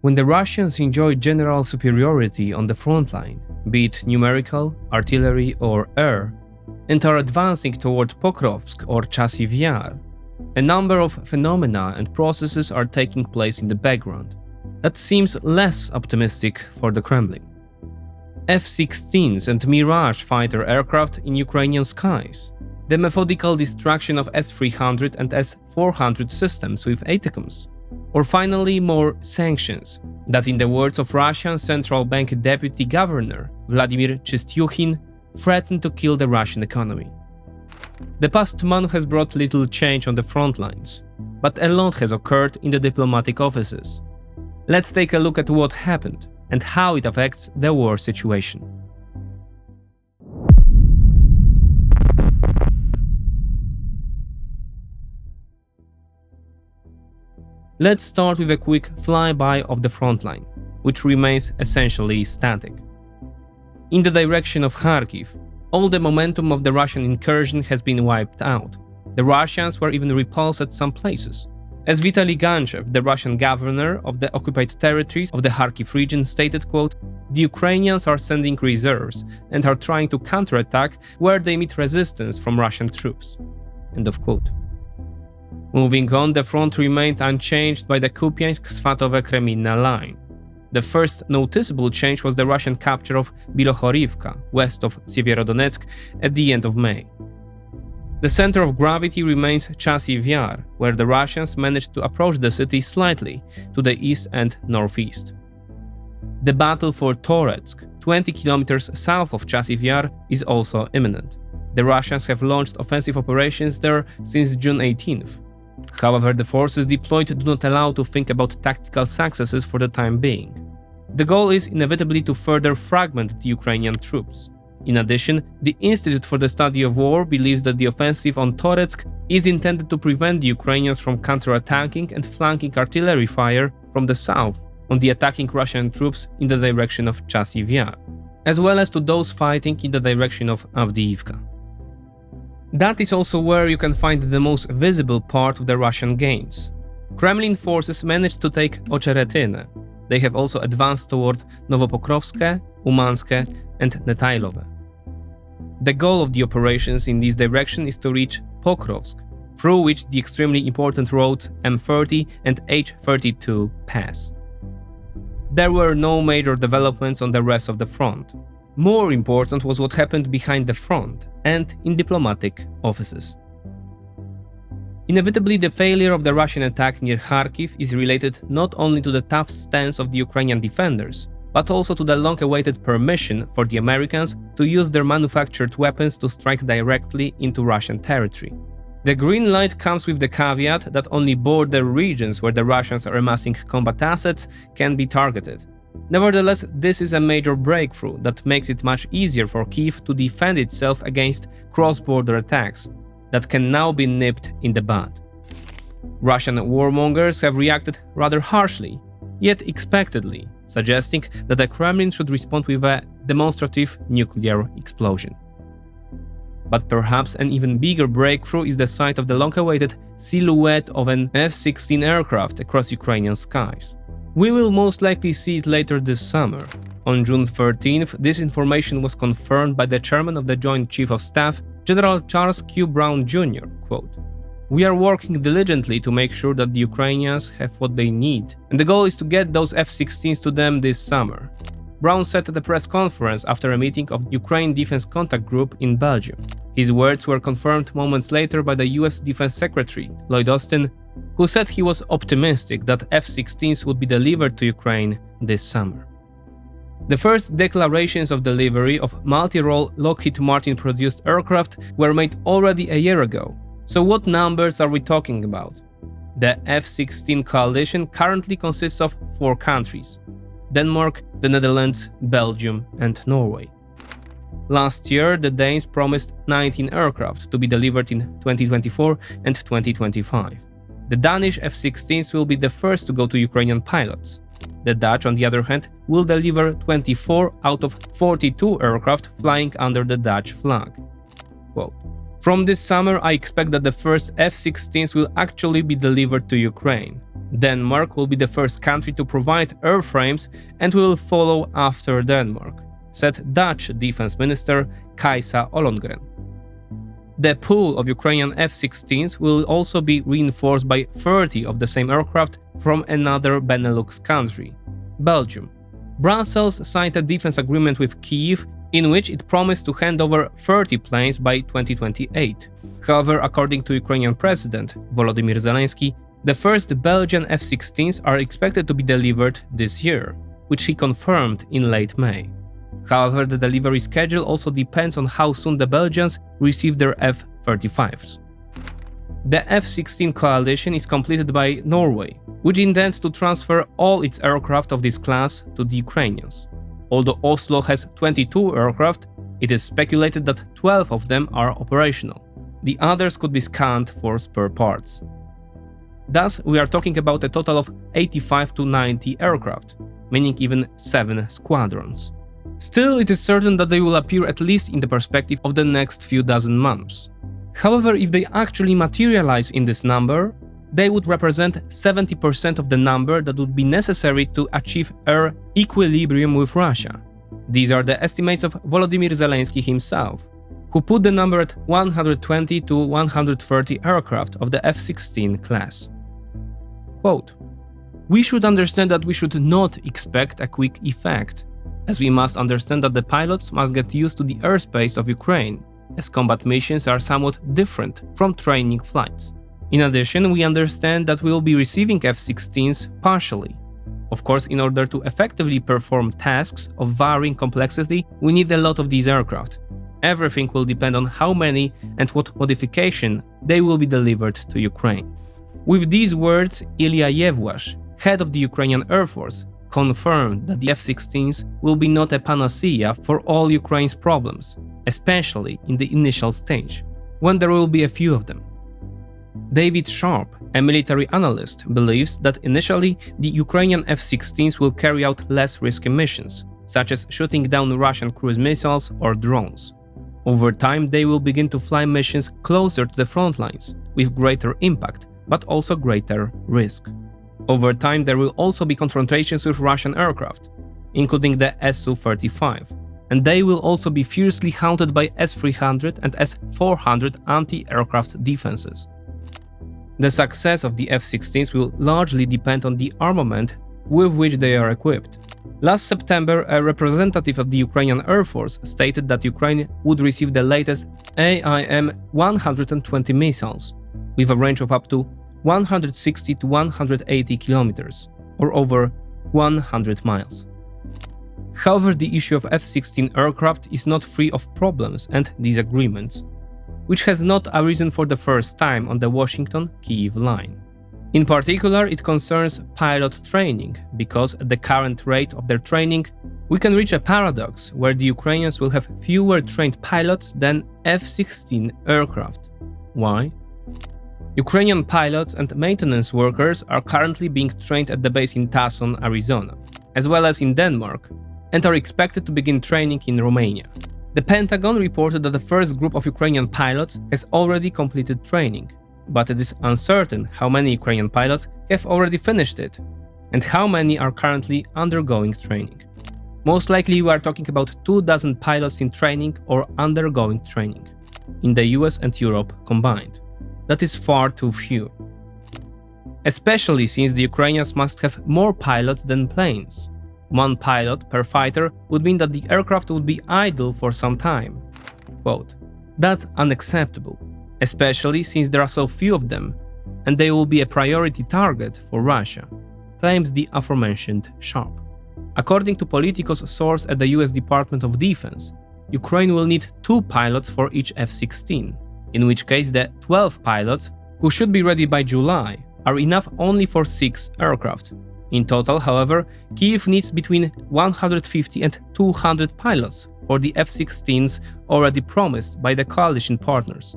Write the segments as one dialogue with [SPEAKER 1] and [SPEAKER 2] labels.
[SPEAKER 1] When the Russians enjoy general superiority on the front line, be it numerical, artillery or air, and are advancing toward Pokrovsk or Chasiv Yar, a number of phenomena and processes are taking place in the background. That seems less optimistic for the Kremlin. F-16s and Mirage fighter aircraft in Ukrainian skies, the methodical destruction of S-300 and S-400 systems with ATACMS, or finally more sanctions that, in the words of Russian Central Bank Deputy Governor Vladimir Chistyukhin, threaten to kill the Russian economy. The past month has brought little change on the front lines, but a lot has occurred in the diplomatic offices. Let's take a look at what happened and how it affects the war situation. Let's start with a quick flyby of the front line, which remains essentially static. In the direction of Kharkiv, all the momentum of the Russian incursion has been wiped out. The Russians were even repulsed at some places. As Vitaly Ganchev, the Russian governor of the occupied territories of the Kharkiv region, stated, quote, "The Ukrainians are sending reserves and are trying to counterattack where they meet resistance from Russian troops." End of quote. Moving on, the front remained unchanged by the Kupiansk-Svatovo-Kreminna line. The first noticeable change was the Russian capture of Bilohorivka, west of Severodonetsk, at the end of May. The center of gravity remains Chasiv Yar, where the Russians managed to approach the city slightly to the east and northeast. The battle for Toretsk, 20 kilometers south of Chasiv Yar, is also imminent. The Russians have launched offensive operations there since June 18th. However, the forces deployed do not allow to think about tactical successes for the time being. The goal is inevitably to further fragment the Ukrainian troops. In addition, the Institute for the Study of War believes that the offensive on Toretsk is intended to prevent the Ukrainians from counterattacking and flanking artillery fire from the south on the attacking Russian troops in the direction of Chasiv Yar, as well as to those fighting in the direction of Avdiivka. That is also where you can find the most visible part of the Russian gains. Kremlin forces managed to take Ocheretine. They have also advanced toward Novopokrovske, Umanske, and Netailove. The goal of the operations in this direction is to reach Pokrovsk, through which the extremely important roads M30 and H32 pass. There were no major developments on the rest of the front. More important was what happened behind the front and in diplomatic offices. Inevitably, the failure of the Russian attack near Kharkiv is related not only to the tough stance of the Ukrainian defenders, but also to the long-awaited permission for the Americans to use their manufactured weapons to strike directly into Russian territory. The green light comes with the caveat that only border regions where the Russians are amassing combat assets can be targeted. Nevertheless, this is a major breakthrough that makes it much easier for Kyiv to defend itself against cross-border attacks that can now be nipped in the bud. Russian warmongers have reacted rather harshly, yet expectedly, suggesting that the Kremlin should respond with a demonstrative nuclear explosion. But perhaps an even bigger breakthrough is the sight of the long-awaited silhouette of an F-16 aircraft across Ukrainian skies. We will most likely see it later this summer. On June 13th, this information was confirmed by the chairman of the Joint Chief of Staff, General Charles Q. Brown Jr., quote, "We are working diligently to make sure that the Ukrainians have what they need, and the goal is to get those F-16s to them this summer," Brown said at a press conference after a meeting of Ukraine Defense Contact Group in Belgium. His words were confirmed moments later by the US Defense Secretary, Lloyd Austin, who said he was optimistic that F-16s would be delivered to Ukraine this summer. The first declarations of delivery of multi-role Lockheed Martin-produced aircraft were made already a year ago. So what numbers are we talking about? The F-16 coalition currently consists of 4 countries: Denmark, the Netherlands, Belgium, and Norway. Last year, the Danes promised 19 aircraft to be delivered in 2024 and 2025. The Danish F-16s will be the first to go to Ukrainian pilots. The Dutch, on the other hand, will deliver 24 out of 42 aircraft flying under the Dutch flag. Quote, From this summer, I expect that the first F-16s will actually be delivered to Ukraine. Denmark will be the first country to provide airframes and will follow after Denmark, said Dutch Defense Minister Kajsa Ollongren. The pool of Ukrainian F-16s will also be reinforced by 30 of the same aircraft from another Benelux country, Belgium. Brussels signed a defense agreement with Kyiv in which it promised to hand over 30 planes by 2028. However, according to Ukrainian President Volodymyr Zelensky, the first Belgian F-16s are expected to be delivered this year, which he confirmed in late May. However, the delivery schedule also depends on how soon the Belgians receive their F-35s. The F-16 coalition is completed by Norway, which intends to transfer all its aircraft of this class to the Ukrainians. Although Oslo has 22 aircraft, it is speculated that 12 of them are operational. The others could be scanned for spare parts. Thus, we are talking about a total of 85 to 90 aircraft, meaning even 7 squadrons. Still, it is certain that they will appear at least in the perspective of the next few dozen months. However, if they actually materialize in this number, they would represent 70% of the number that would be necessary to achieve air equilibrium with Russia. These are the estimates of Volodymyr Zelensky himself, who put the number at 120 to 130 aircraft of the F-16 class. Quote, "We should understand that we should not expect a quick effect, as we must understand that the pilots must get used to the airspace of Ukraine, as combat missions are somewhat different from training flights. In addition, we understand that we will be receiving F-16s partially. Of course, in order to effectively perform tasks of varying complexity, we need a lot of these aircraft. Everything will depend on how many and what modification they will be delivered to Ukraine." With these words, Ilya Yevwash, head of the Ukrainian Air Force, confirmed that the F-16s will be not a panacea for all Ukraine's problems, especially in the initial stage, when there will be a few of them. David Sharp, a military analyst, believes that initially the Ukrainian F-16s will carry out less risky missions, such as shooting down Russian cruise missiles or drones. Over time, they will begin to fly missions closer to the front lines, with greater impact, but also greater risk. Over time, there will also be confrontations with Russian aircraft, including the Su-35, and they will also be fiercely hunted by S-300 and S-400 anti-aircraft defenses. The success of the F-16s will largely depend on the armament with which they are equipped. Last September, a representative of the Ukrainian Air Force stated that Ukraine would receive the latest AIM-120 missiles, with a range of up to 160 to 180 kilometers, or over 100 miles. However, the issue of F-16 aircraft is not free of problems and disagreements, which has not arisen for the first time on the Washington-Kyiv line. In particular, it concerns pilot training, because at the current rate of their training, we can reach a paradox where the Ukrainians will have fewer trained pilots than F-16 aircraft. Why? Ukrainian pilots and maintenance workers are currently being trained at the base in Tucson, Arizona, as well as in Denmark, and are expected to begin training in Romania. The Pentagon reported that the first group of Ukrainian pilots has already completed training, but it is uncertain how many Ukrainian pilots have already finished it, and how many are currently undergoing training. Most likely we are talking about 24 pilots in training or undergoing training, in the US and Europe combined. That is far too few. Especially since the Ukrainians must have more pilots than planes. One pilot per fighter would mean that the aircraft would be idle for some time. Quote, "That's unacceptable, especially since there are so few of them, and they will be a priority target for Russia," claims the aforementioned Sharp. According to Politico's source at the US Department of Defense, Ukraine will need 2 pilots for each F-16, in which case the 12 pilots, who should be ready by July, are enough only for 6 aircraft. In total, however, Kyiv needs between 150 and 200 pilots for the F-16s already promised by the coalition partners.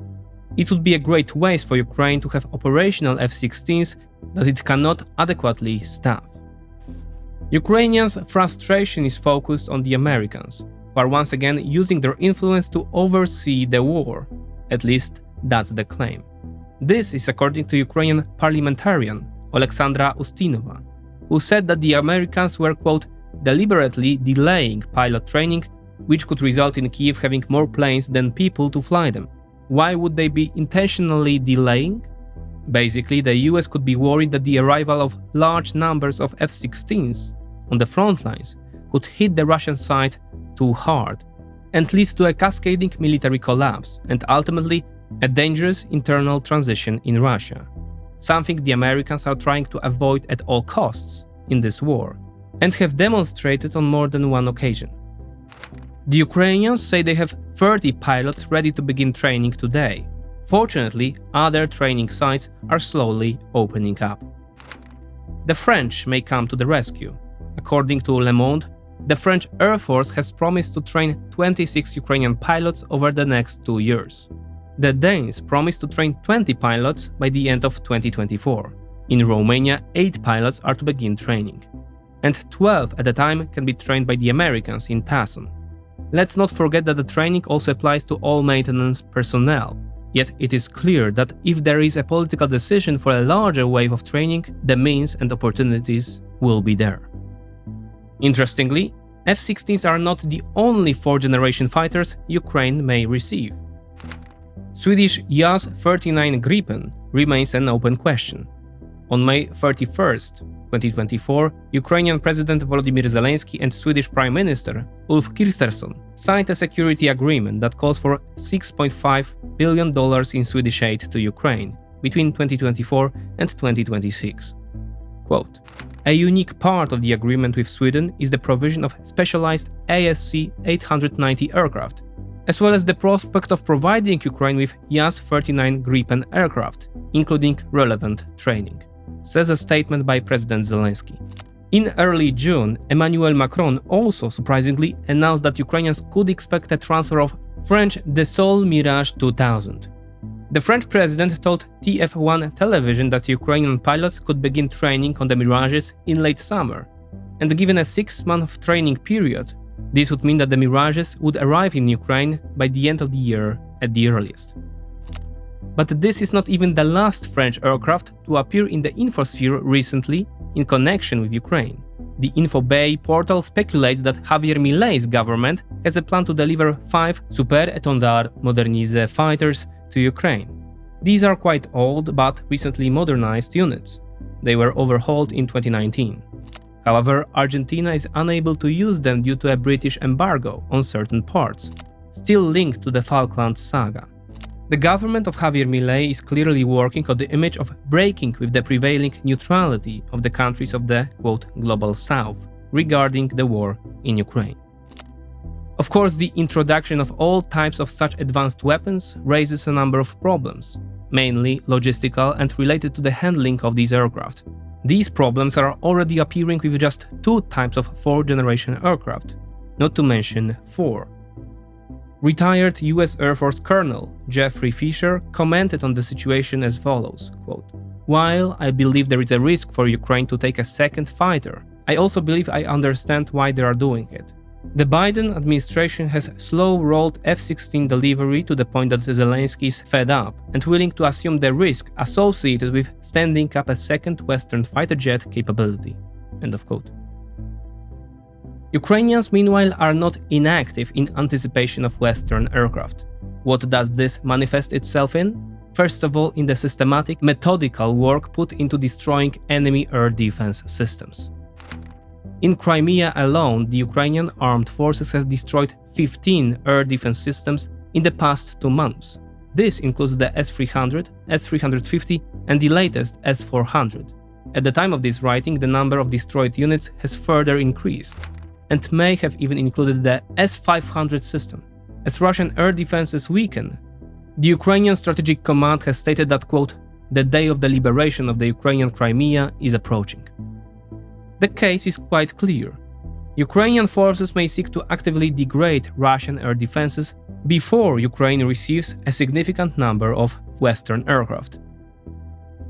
[SPEAKER 1] It would be a great waste for Ukraine to have operational F-16s that it cannot adequately staff. Ukrainians' frustration is focused on the Americans, who are once again using their influence to oversee the war, At least, that's the claim. This is according to Ukrainian parliamentarian Oleksandra Ustinova, who said that the Americans were, quote, deliberately delaying pilot training, which could result in Kyiv having more planes than people to fly them. Why would they be intentionally delaying? Basically, the US could be worried that the arrival of large numbers of F-16s on the front lines could hit the Russian side too hard and lead to a cascading military collapse and ultimately a dangerous internal transition in Russia, something the Americans are trying to avoid at all costs in this war, and have demonstrated on more than one occasion. The Ukrainians say they have 30 pilots ready to begin training today. Fortunately, other training sites are slowly opening up. The French may come to the rescue. According to Le Monde, the French Air Force has promised to train 26 Ukrainian pilots over the next 2 years. The Danes promised to train 20 pilots by the end of 2024. In Romania, 8 pilots are to begin training, and 12 at a time can be trained by the Americans in Tucson. Let's not forget that the training also applies to all maintenance personnel, yet it is clear that if there is a political decision for a larger wave of training, the means and opportunities will be there. Interestingly, F-16s are not the only fourth-generation fighters Ukraine may receive. Swedish JAS-39 Gripen remains an open question. On May 31st, 2024, Ukrainian President Volodymyr Zelensky and Swedish Prime Minister Ulf Kristersson signed a security agreement that calls for $6.5 billion in Swedish aid to Ukraine between 2024 and 2026. Quote, "A unique part of the agreement with Sweden is the provision of specialized ASC 890 aircraft, as well as the prospect of providing Ukraine with JAS-39 Gripen aircraft, including relevant training," says a statement by President Zelensky. In early June, Emmanuel Macron also surprisingly announced that Ukrainians could expect a transfer of French Dassault Mirage 2000. The French president told TF1 television that Ukrainian pilots could begin training on the Mirages in late summer, and given a 6-month training period, this would mean that the Mirages would arrive in Ukraine by the end of the year at the earliest. But this is not even the last French aircraft to appear in the infosphere recently in connection with Ukraine. The InfoBay portal speculates that Javier Milei's government has a plan to deliver 5 Super-Étendard Modernisé fighters to Ukraine. These are quite old but recently modernized units. They were overhauled in 2019. However, Argentina is unable to use them due to a British embargo on certain parts, still linked to the Falklands saga. The government of Javier Milei is clearly working on the image of breaking with the prevailing neutrality of the countries of the, quote, global south regarding the war in Ukraine. Of course, the introduction of all types of such advanced weapons raises a number of problems, mainly logistical and related to the handling of these aircraft. These problems are already appearing with just 2 types of 4th-generation aircraft, not to mention 4. Retired US Air Force Colonel Jeffrey Fisher commented on the situation as follows, quote, "While I believe there is a risk for Ukraine to take a second fighter, I also believe I understand why they are doing it. The Biden administration has slow-rolled F-16 delivery to the point that Zelensky is fed up and willing to assume the risk associated with standing up a second Western fighter jet capability." End of quote. Ukrainians, meanwhile, are not inactive in anticipation of Western aircraft. What does this manifest itself in? First of all, in the systematic, methodical work put into destroying enemy air defense systems. In Crimea alone, the Ukrainian armed forces has destroyed 15 air defense systems in the past 2 months. This includes the S-300, S-350 and the latest S-400. At the time of this writing, the number of destroyed units has further increased, and may have even included the S-500 system. As Russian air defenses weaken, the Ukrainian Strategic Command has stated that, quote, "the day of the liberation of the Ukrainian Crimea is approaching." The case is quite clear. Ukrainian forces may seek to actively degrade Russian air defenses before Ukraine receives a significant number of Western aircraft.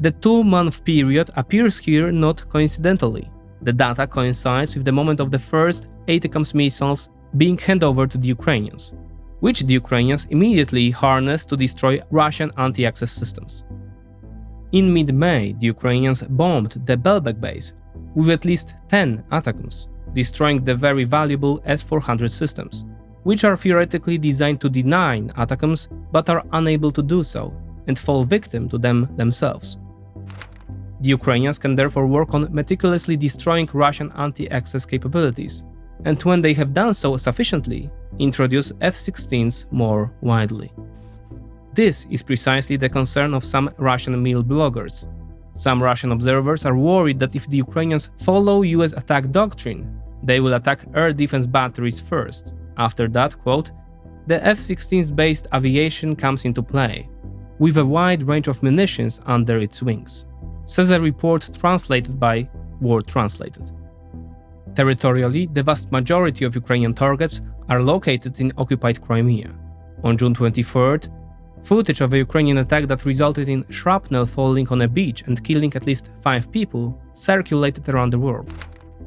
[SPEAKER 1] The 2-month period appears here not coincidentally. The data coincides with the moment of the first ATACMS missiles being handed over to the Ukrainians. which the Ukrainians immediately harnessed to destroy Russian anti-access systems. In mid-May, the Ukrainians bombed the Belbek base with at least 10 ATACMS, destroying the very valuable S-400 systems, which are theoretically designed to deny ATACMS but are unable to do so and fall victim to them themselves. The Ukrainians can therefore work on meticulously destroying Russian anti-access capabilities, and when they have done so sufficiently, introduce F-16s more widely. This is precisely the concern of some Russian mil bloggers. Some Russian observers are worried that if the Ukrainians follow US attack doctrine, they will attack air defense batteries first. After that, quote, the F-16s based aviation comes into play, with a wide range of munitions under its wings, says a report translated by Word Translated. Territorially, the vast majority of Ukrainian targets are located in occupied Crimea. On June 23rd, footage of a Ukrainian attack that resulted in shrapnel falling on a beach and killing at least 5 people circulated around the world.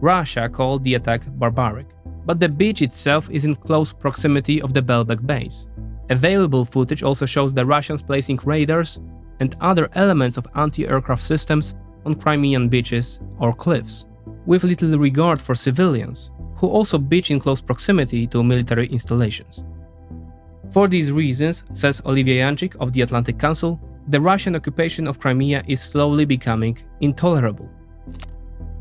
[SPEAKER 1] Russia called the attack barbaric, but the beach itself is in close proximity of the Belbek base. Available footage also shows the Russians placing radars and other elements of anti-aircraft systems on Crimean beaches or cliffs, with little regard for civilians, who also beach in close proximity to military installations. For these reasons, says Olivier Janczyk of the Atlantic Council, the Russian occupation of Crimea is slowly becoming intolerable.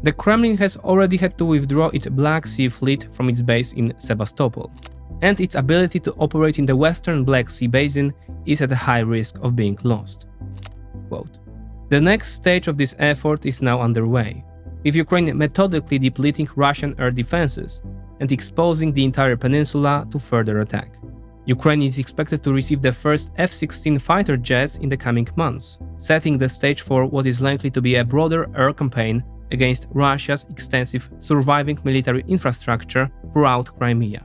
[SPEAKER 1] The Kremlin has already had to withdraw its Black Sea fleet from its base in Sevastopol, and its ability to operate in the western Black Sea basin is at a high risk of being lost. Quote, the next stage of this effort is now underway, with Ukraine methodically depleting Russian air defenses and exposing the entire peninsula to further attack. Ukraine is expected to receive the first F-16 fighter jets in the coming months, setting the stage for what is likely to be a broader air campaign against Russia's extensive surviving military infrastructure throughout Crimea.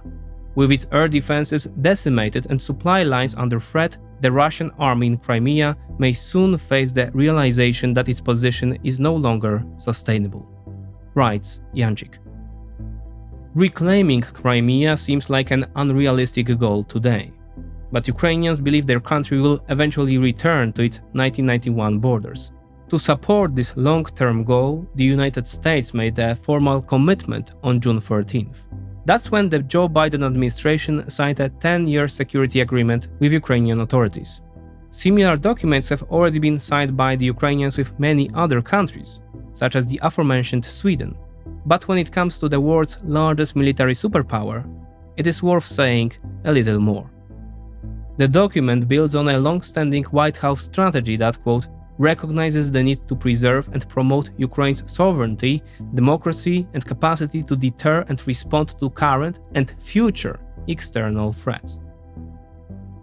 [SPEAKER 1] With its air defenses decimated and supply lines under threat, the Russian army in Crimea may soon face the realization that its position is no longer sustainable, writes Janczyk. Reclaiming Crimea seems like an unrealistic goal today, but Ukrainians believe their country will eventually return to its 1991 borders. To support this long-term goal, the United States made a formal commitment on June 13th. That's when the Joe Biden administration signed a 10-year security agreement with Ukrainian authorities. Similar documents have already been signed by the Ukrainians with many other countries, such as the aforementioned Sweden. But when it comes to the world's largest military superpower, it is worth saying a little more. The document builds on a long-standing White House strategy that, quote, recognizes the need to preserve and promote Ukraine's sovereignty, democracy, and capacity to deter and respond to current and future external threats.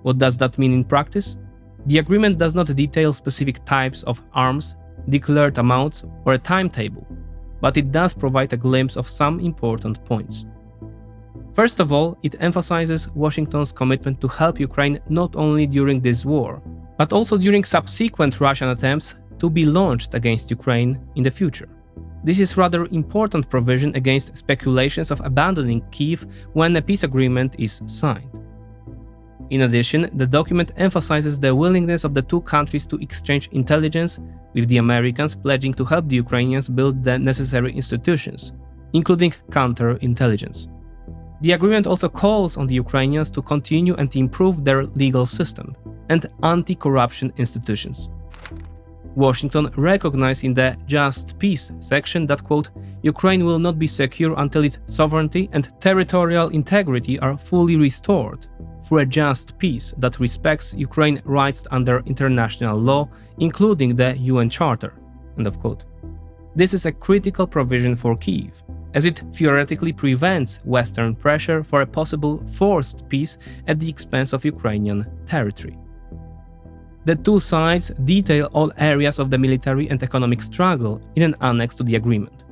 [SPEAKER 1] What does that mean in practice? The agreement does not detail specific types of arms, declared amounts, or a timetable, but it does provide a glimpse of some important points. First of all, it emphasizes Washington's commitment to help Ukraine not only during this war, but also during subsequent Russian attempts to be launched against Ukraine in the future. This is rather important provision against speculations of abandoning Kyiv when a peace agreement is signed. In addition, the document emphasizes the willingness of the two countries to exchange intelligence, with the Americans pledging to help the Ukrainians build the necessary institutions, including counterintelligence. The agreement also calls on the Ukrainians to continue and improve their legal system and anti-corruption institutions. Washington recognized in the Just Peace section that, quote, Ukraine will not be secure until its sovereignty and territorial integrity are fully restored through a just peace that respects Ukraine's rights under international law, including the UN Charter, end of quote. This is a critical provision for Kyiv, as it theoretically prevents Western pressure for a possible forced peace at the expense of Ukrainian territory. The two sides detail all areas of the military and economic struggle in an annex to the agreement.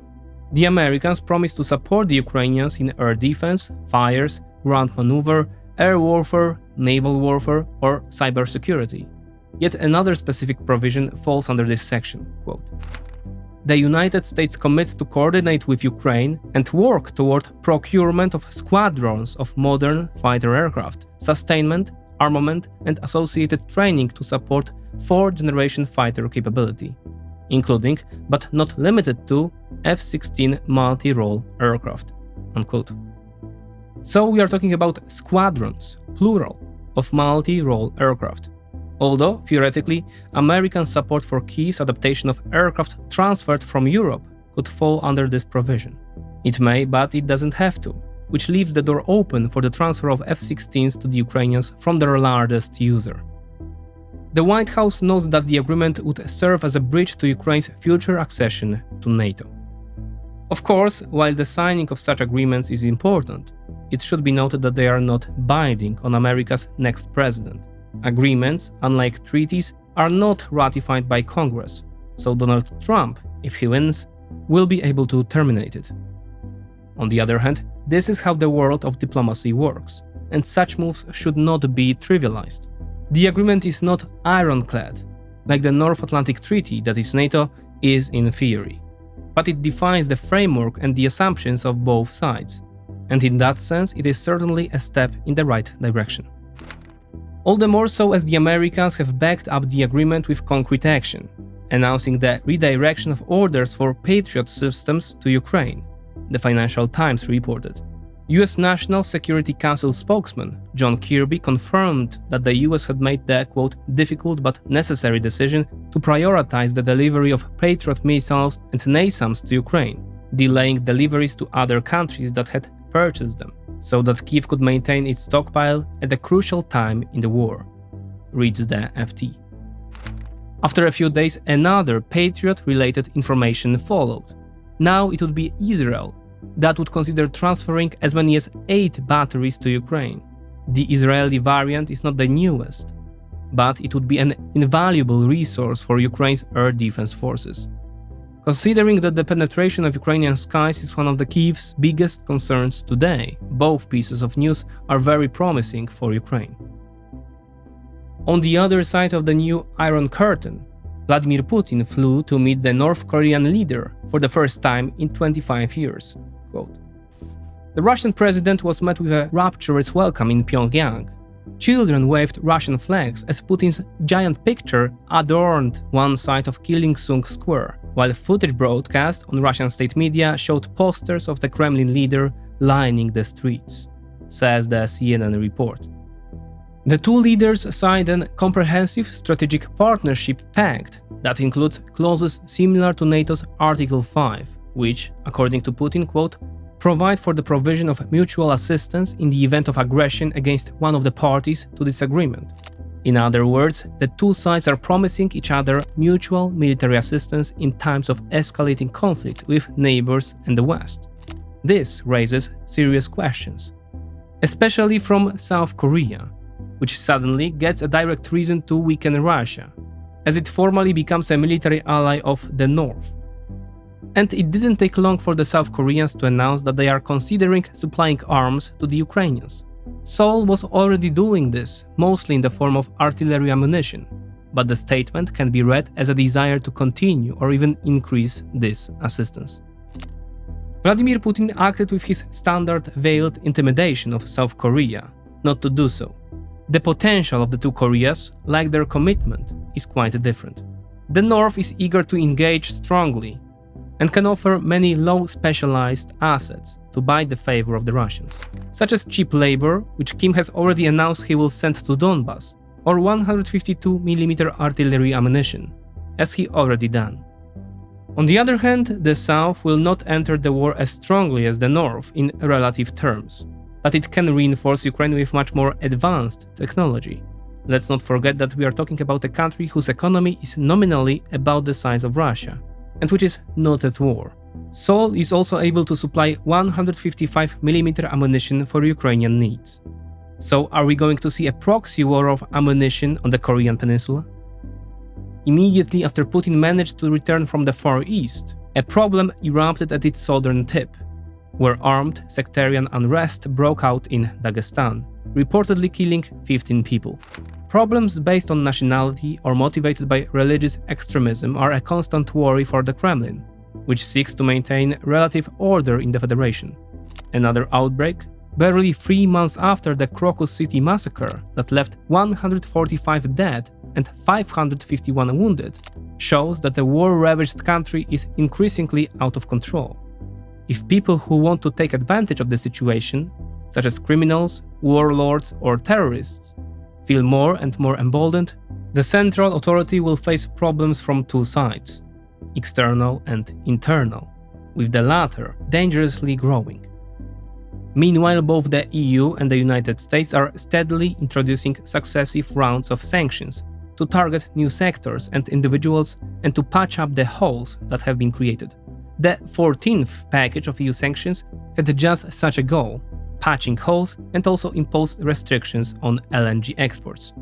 [SPEAKER 1] The Americans promise to support the Ukrainians in air defense, fires, ground maneuver, air warfare, naval warfare, or cybersecurity. Yet another specific provision falls under this section, quote, the United States commits to coordinate with Ukraine and work toward procurement of squadrons of modern fighter aircraft, sustainment, armament, and associated training to support fourth-generation fighter capability, including, but not limited to, F-16 multi-role aircraft." Unquote. So we are talking about squadrons, plural, of multi-role aircraft. Although, theoretically, American support for Kyiv's adaptation of aircraft transferred from Europe could fall under this provision. It may, but it doesn't have to, which leaves the door open for the transfer of F-16s to the Ukrainians from their largest user. The White House notes that the agreement would serve as a bridge to Ukraine's future accession to NATO. Of course, while the signing of such agreements is important, it should be noted that they are not binding on America's next president. Agreements, unlike treaties, are not ratified by Congress, so Donald Trump, if he wins, will be able to terminate it. On the other hand, this is how the world of diplomacy works, and such moves should not be trivialized. The agreement is not ironclad, like the North Atlantic Treaty, that is NATO, is in theory, but it defines the framework and the assumptions of both sides, and in that sense it is certainly a step in the right direction. All the more so as the Americans have backed up the agreement with concrete action, announcing the redirection of orders for Patriot systems to Ukraine, the Financial Times reported. US National Security Council spokesman John Kirby confirmed that the US had made the, quote, difficult but necessary decision to prioritize the delivery of Patriot missiles and NASAMS to Ukraine, delaying deliveries to other countries that had purchased them, so that Kyiv could maintain its stockpile at a crucial time in the war, reads the FT. After a few days, another Patriot-related information followed. Now it would be Israel that would consider transferring as many as 8 batteries to Ukraine. The Israeli variant is not the newest, but it would be an invaluable resource for Ukraine's air defense forces. Considering that the penetration of Ukrainian skies is one of the Kyiv's biggest concerns today, both pieces of news are very promising for Ukraine. On the other side of the new Iron Curtain, Vladimir Putin flew to meet the North Korean leader for the first time in 25 years. Quote. The Russian president was met with a rapturous welcome in Pyongyang. Children waved Russian flags as Putin's giant picture adorned one side of Killing-Sung Square, while footage broadcast on Russian state media showed posters of the Kremlin leader lining the streets, says the CNN report. The two leaders signed a comprehensive strategic partnership pact that includes clauses similar to NATO's Article 5, which, according to Putin, quote, provide for the provision of mutual assistance in the event of aggression against one of the parties to this agreement. In other words, the two sides are promising each other mutual military assistance in times of escalating conflict with neighbors and the West. This raises serious questions, especially from South Korea, which suddenly gets a direct reason to weaken Russia, as it formally becomes a military ally of the North. And it didn't take long for the South Koreans to announce that they are considering supplying arms to the Ukrainians. Seoul was already doing this, mostly in the form of artillery ammunition, but the statement can be read as a desire to continue or even increase this assistance. Vladimir Putin acted with his standard veiled intimidation of South Korea not to do so. The potential of the two Koreas, like their commitment, is quite different. The North is eager to engage strongly and can offer many low-specialized assets to buy the favor of the Russians, such as cheap labor, which Kim has already announced he will send to Donbas, or 152mm artillery ammunition, as he already done. On the other hand, the South will not enter the war as strongly as the North in relative terms, but it can reinforce Ukraine with much more advanced technology. Let's not forget that we are talking about a country whose economy is nominally about the size of Russia, and which is not at war. Seoul is also able to supply 155mm ammunition for Ukrainian needs. So are we going to see a proxy war of ammunition on the Korean peninsula? Immediately after Putin managed to return from the Far East, a problem erupted at its southern tip, where armed sectarian unrest broke out in Dagestan, reportedly killing 15 people. Problems based on nationality or motivated by religious extremism are a constant worry for the Kremlin, which seeks to maintain relative order in the Federation. Another outbreak, barely 3 months after the Crocus City massacre that left 145 dead and 551 wounded, shows that the war-ravaged country is increasingly out of control. If people who want to take advantage of the situation, such as criminals, warlords or terrorists, feel more and more emboldened, the central authority will face problems from two sides, external and internal, with the latter dangerously growing. Meanwhile, both the EU and the United States are steadily introducing successive rounds of sanctions to target new sectors and individuals and to patch up the holes that have been created. The 14th package of EU sanctions had just such a goal, patching holes and also imposed restrictions on LNG exports.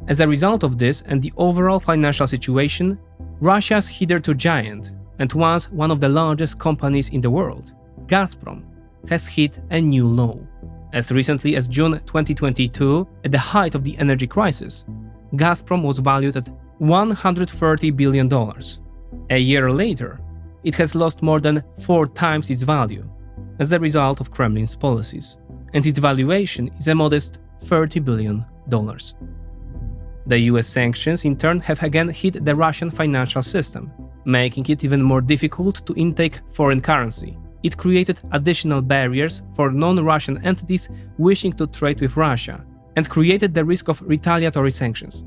[SPEAKER 1] As a result of this and the overall financial situation, Russia's hitherto giant and once one of the largest companies in the world, Gaspro, has hit a new low. As recently as June 2022, at the height of the energy crisis, Gaspro was valued at $130 billion. A year later, it has lost more than 4 times its value as a result of Kremlin's policies, and its valuation is a modest $30 billion. The US sanctions in turn have again hit the Russian financial system, making it even more difficult to intake foreign currency. It created additional barriers for non-Russian entities wishing to trade with Russia, and created the risk of retaliatory sanctions.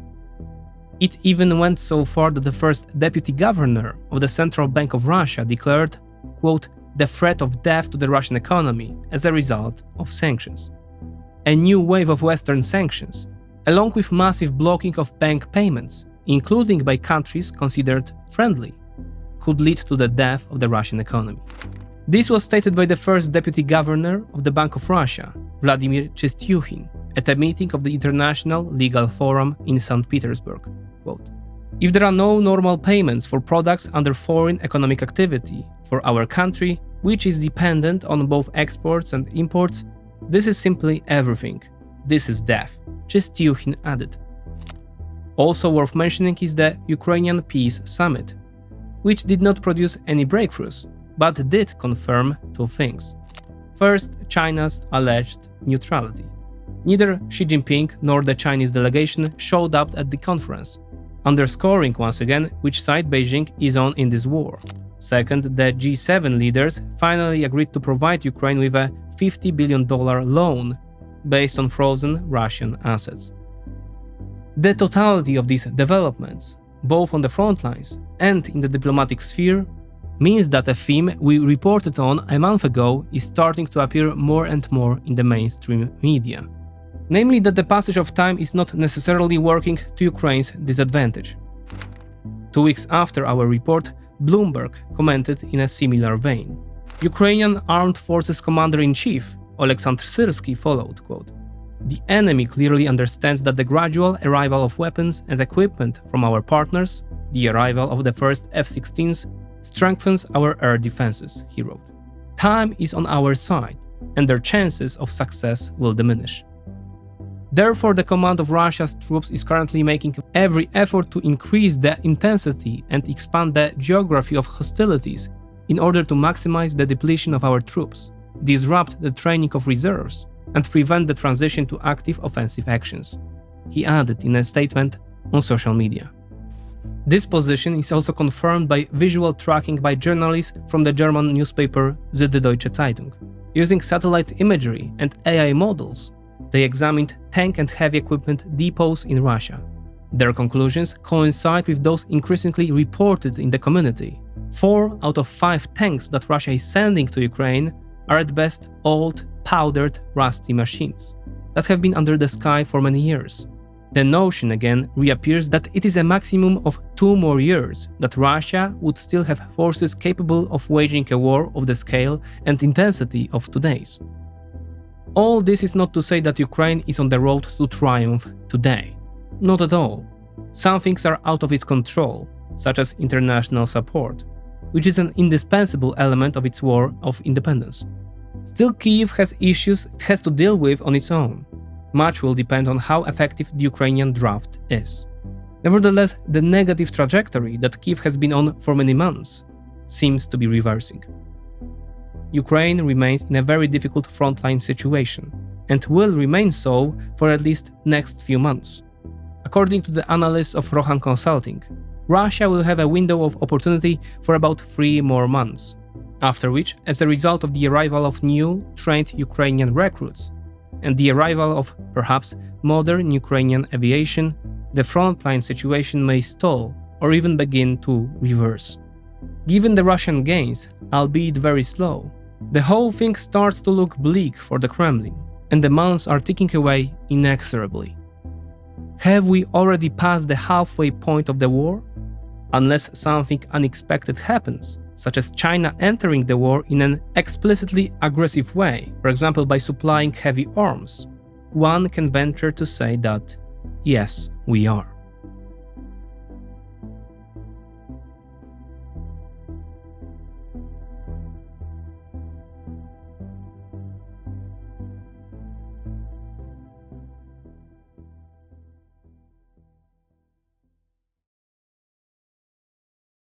[SPEAKER 1] It even went so far that the first deputy governor of the Central Bank of Russia declared, quote, the threat of death to the Russian economy as a result of sanctions. A new wave of Western sanctions, along with massive blocking of bank payments, including by countries considered friendly, could lead to the death of the Russian economy. This was stated by the first deputy governor of the Bank of Russia, Vladimir Chistyukhin, at a meeting of the International Legal Forum in St. Petersburg. Quote, if there are no normal payments for products under foreign economic activity for our country, which is dependent on both exports and imports, this is simply everything. This is death, Chistyukhin added. Also worth mentioning is the Ukrainian Peace Summit, which did not produce any breakthroughs, but did confirm two things. First, China's alleged neutrality. Neither Xi Jinping nor the Chinese delegation showed up at the conference, underscoring once again which side Beijing is on in this war. Second, the G7 leaders finally agreed to provide Ukraine with a $50 billion loan based on frozen Russian assets. The totality of these developments, both on the front lines and in the diplomatic sphere, means that a theme we reported on a month ago is starting to appear more and more in the mainstream media. Namely that the passage of time is not necessarily working to Ukraine's disadvantage. 2 weeks after our report, Bloomberg commented in a similar vein. Ukrainian Armed Forces Commander-in-Chief Oleksandr Syrski followed, quote, the enemy clearly understands that the gradual arrival of weapons and equipment from our partners, the arrival of the first F-16s, strengthens our air defenses, he wrote. Time is on our side, and their chances of success will diminish. Therefore, the command of Russia's troops is currently making every effort to increase the intensity and expand the geography of hostilities in order to maximize the depletion of our troops, disrupt the training of reserves, and prevent the transition to active offensive actions, he added in a statement on social media. This position is also confirmed by visual tracking by journalists from the German newspaper Süddeutsche Zeitung. Using satellite imagery and AI models, they examined tank and heavy equipment depots in Russia. Their conclusions coincide with those increasingly reported in the community. 4 out of 5 tanks that Russia is sending to Ukraine are at best old, powdered, rusty machines that have been under the sky for many years. The notion again reappears that it is a maximum of 2 more years that Russia would still have forces capable of waging a war of the scale and intensity of today's. All this is not to say that Ukraine is on the road to triumph today. Not at all. Some things are out of its control, such as international support, which is an indispensable element of its war of independence. Still, Kyiv has issues it has to deal with on its own. Much will depend on how effective the Ukrainian draft is. Nevertheless, the negative trajectory that Kyiv has been on for many months seems to be reversing. Ukraine remains in a very difficult frontline situation and will remain so for at least next few months. According to the analysts of Rohan Consulting, Russia will have a window of opportunity for about 3 more months, after which, as a result of the arrival of new, trained Ukrainian recruits and the arrival of, perhaps, modern Ukrainian aviation, the frontline situation may stall or even begin to reverse. Given the Russian gains, albeit very slow, the whole thing starts to look bleak for the Kremlin, and the months are ticking away inexorably. Have we already passed the halfway point of the war? Unless something unexpected happens, such as China entering the war in an explicitly aggressive way, for example by supplying heavy arms, one can venture to say that, yes, we are.